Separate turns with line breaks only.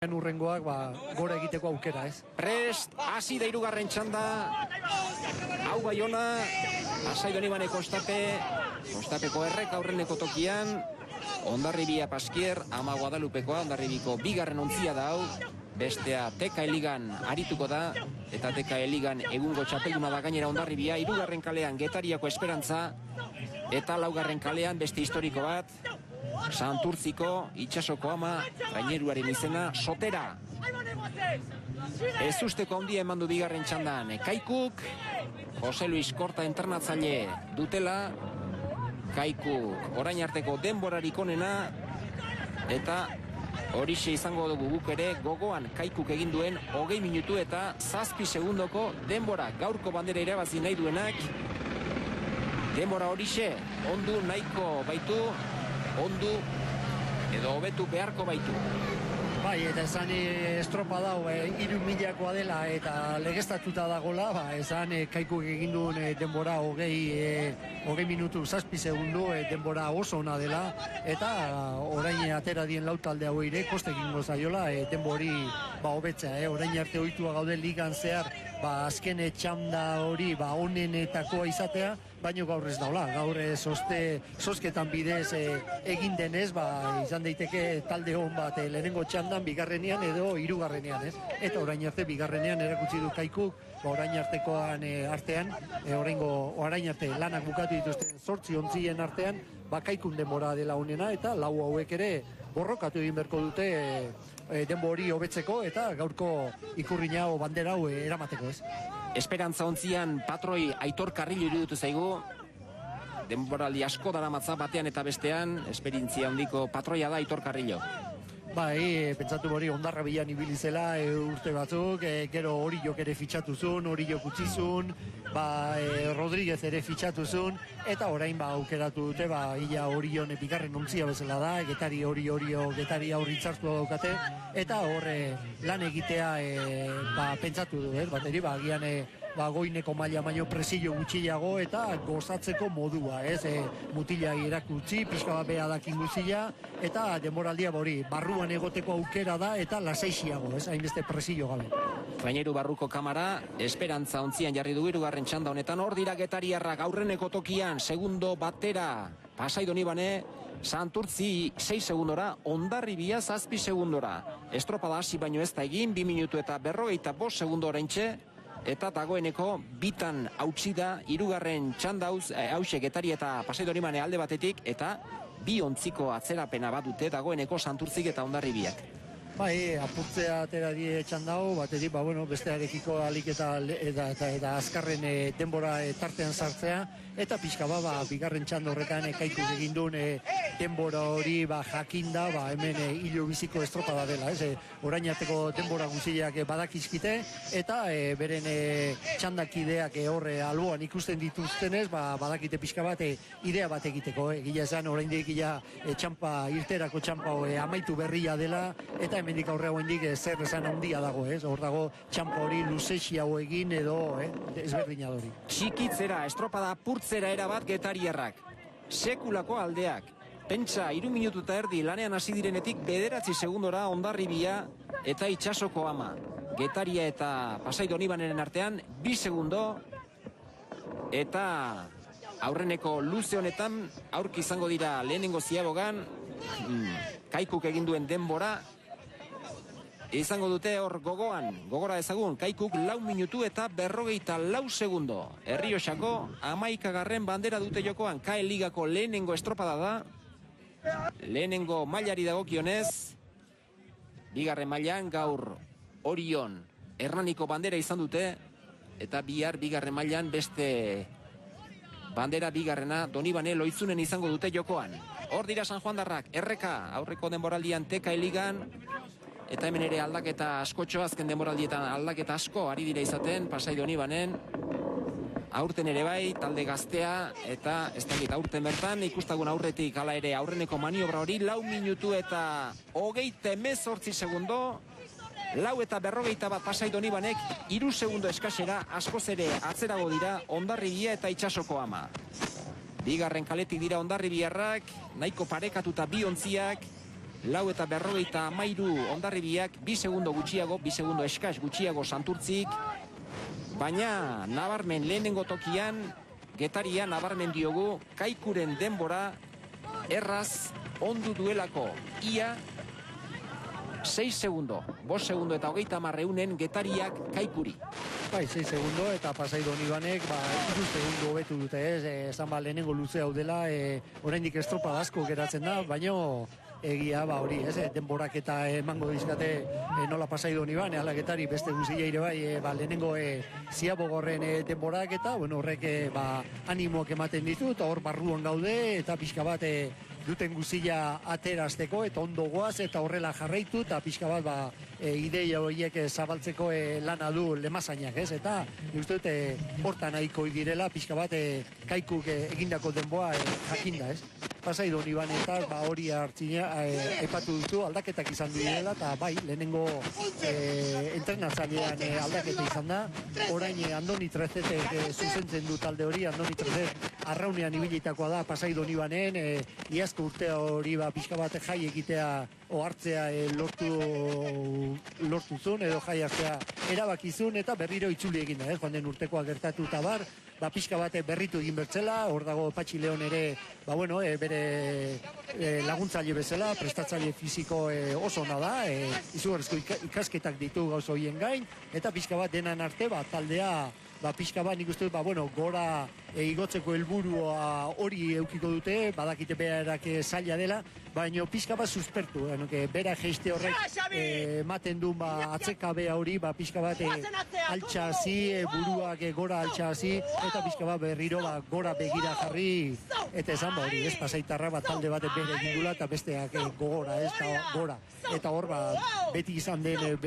Urrengoak gora egiteko aukera, ez?
Prest, hasi da hirugarren txanda. Hau Baiona, Pasai Donibane Kostapeko errek aurreneko tokian. Hondarribia Paskier, Ama Guadalupekoa, Hondarribiko bigarren ontzia da hau. Bestea Teka Eligan arituko da. Eta Teka Eligan egungo txapelduna da gainera Hondarribia. Hirugarren kalean Getariako Esperantza. Eta laugarren kalean beste historiko bat. Santurtziko, Itxasoko Ama, gaineruaren izena, Sotera. Ez usteko handia eman du bigarren txandan. Kaikuk, Jose Luis Korta entrenatzaile dutela. Kaikuk, orain arteko denborarik onena. Eta horixe izango dugu guk ere, gogoan Kaikuk egin duen 20 minutu eta 7 segundoko denbora. Gaurko bandera irabazi nahi duenak. Denbora horixe, ondu nahiko baitu. Ondu edo hobetu beharko baitu.
Bai, eta esan estropa dau 3.000koa dela eta legeztatuta dagola, esan Kaikuk egin duen denbora 20 minutu 7 segundu denbora oso ona dela, eta orain atera dien lautalde hau ere koste egingo zaiola denbori hobetzea, orain arte ohitua gaude ligan zehar azken txanda hori onenetakoa izatea, baino gaur ez daula, gaur zozketan bidez egin denez, izan daiteke talde hon bat lehenengo txandan bigarrenean edo hirugarrenean, ez? Eta orain arte bigarrenean erakutsi du Kaikuk, orain artekoan artean, orain arte lanak bukatu dituzten 8 ontzien artean, Kaikuk denbora dela honena, eta lau hauek ere borrokatu egin beharko dute denbori hobetzeko eta gaurko ikurrina o bandera hau eramateko, ez?
Esperantza ontzian patroi Aitor Carrillo iruditu zaigu. Denboraldi asko daramatza batean eta bestean, esperientzia handiko patroia da Aitor Carrillo.
Bai, pentsatu hori Hondarribian ibili zela urte batzuk, gero Oriok ere fitxatu zuen, Oriok utzi zuen, Rodríguez ere fitxatu zuen, eta orain aukeratu dute, ia Orion bigarren ontzia bezala da, Getari Getari aurritzartu daukate, eta horre lan egitea pentsatu du, bateri, agian goineko maila baino presillo gutxiago eta gozatzeko modua, mutila irakutsi, pixka bat beha dakin guztia, eta demoraldia hori, barruan egoteko aukera da eta lasaixiago, hainbeste presillo gabe.
Gaineru barruko kamara, Esperantza ontzian jarri du hirugarren txanda honetan, hor dira getariarrak aurreneko tokian, segundo batera, Pasai Donibane, Santurtzi 6 segundora, Hondarribia 7 segundora. Estropada hasi baino ez da egin, 2 minutu eta 45 segundo oraintxe, eta dagoeneko bitan hautsi da hirugarren txanda hause Getari eta Pasai Donibane alde batetik, eta 2 ontziko atzerapena bat dute dagoeneko Santurtzik eta Hondarribiak.
Bai, apurtzea atera die txandau, batetik, bestearekiko alik eta azkarren denbora tartean sartzea, eta pixka bigarren txanda horretan Kaikuk egin duen denbora hori jakinda, hemen hilo biziko estropada dela, orain arteko denbora guztiak badakizkite, eta beren txandakideak horre alboan ikusten dituztenez, badakite pixka bat idea bat egiteko, gila esan oraindik irterako txampa amaitu berria dela, eta hemendik aurrera oraindik zer esan handia dago, hor dago txampa hori luzeixiago egin edo ezberdina hori.
Txikitzera, estropada apurtzera erabat getariarrak. Sekulako aldeak. Pentsa, 3 minutu eta erdi lanean hasi direnetik 9 segundora Hondarribia eta Itxasoko Ama. Getaria eta Pasai Donibaneren artean 2 segundo, eta aurreneko luze honetan aurki izango dira lehenengo ziabogan, Kaikuk egin duen denbora izango dute hor gogora ezagun, Kaikuk 4 minutu eta 44 segundo. Errioxako 11. bandera dute jokoan, KL Ligako lehenengo estropada da, lehenengo mailari dagokionez, bigarren mailan gaur Orion Hernaniko bandera izan dute, eta bigarren mailan beste bandera bigarrena Donibane Loitzunen izango dute jokoan. Hor dira San Juandarrak, erreka, aurreko denboraldian Teka Eligan, eta hemen ere aldaketa askotxo, azken denboraldietan aldaketa asko ari dira izaten, Pasai Donibanen, aurten ere bai, talde gaztea, eta ez dakit aurten bertan, ikustagun aurretik hala ere aurreneko maniobra hori, 4 minutu eta 38 segundo, 4 eta 41 Pasai Donibanek, 3 segundo eskasera, askoz ere atzerago dira Hondarribia eta Itxasoko Ama. Bigarren kaletik dira Hondarribiarrak, nahiko parekatuta 2 ontziak, 4:43 Hondarribiak, 2 segundo gutxiago, 2 segundo eskas gutxiago Santurtzik, baina nabarmen lehenengo tokian, Getaria nabarmen diogu, Kaikuren denbora erraz ondu duelako, ia 6 segundo, 5 segundo eta 30 Getariak Kaikuri.
Bai, 6 segundo eta pasai Donibanek, 3 segundo hobetu dute, esan lehenengo luze hau dela, oraindik estropa asko geratzen da, baino egia hori, denborak eta emango dizkate nola pasai Doniban, ala Getari beste guzia ere bai, lehenengo ziabogorren denborak eta, horrek animoak ematen ditu, eta hor barruan gaude, eta pixka bat duten guzia aterazteko eta ondo goaz eta horrela jarraitu eta pixka bat ideia horiek zabaltzeko lana du lemazainak, eta uste dut hortan nahiko direla pixka bat Kaikuk egindako denboa jakinda, Pasai Doniban eta hori hartzina aipatu duzu aldaketak izan direla eta bai, lehenengo entrenatzailean aldaketa izan da, orain Andoni Trezetek zuzentzen du talde hori, Andoni Trezet arraunean ibilitakoa da Pasai Donibanen, iazko urtea hori pixka bat jai egitea ohartzea lortu zuen, edo jai hartzea erabakizun eta berriro itzuli egin da, joan den urtekoa gertatu eta pixka bat berritu egin bertzela, hor dago Patxi Leon ere, bere laguntzaile bezala, prestatzaile fiziko oso ona da, izugarrizko ikasketak ditu gauza horien gain, eta pixka bat denan arte, taldea, pixka bat nik uste dut, gora igotzeko helburua hori eukiko dute, badakite berak zaila dela, baina pixka bat suspertu, bera geiste horrek ematen du atsekabea hori, pixka bat altxazi, buruak gora altxazi, eta pixka bat berriro gora begira jarri, eta esan hori, Pasaitarra talde bat bere egin dula, eta besteak gogora, gora, eta hor beti izan den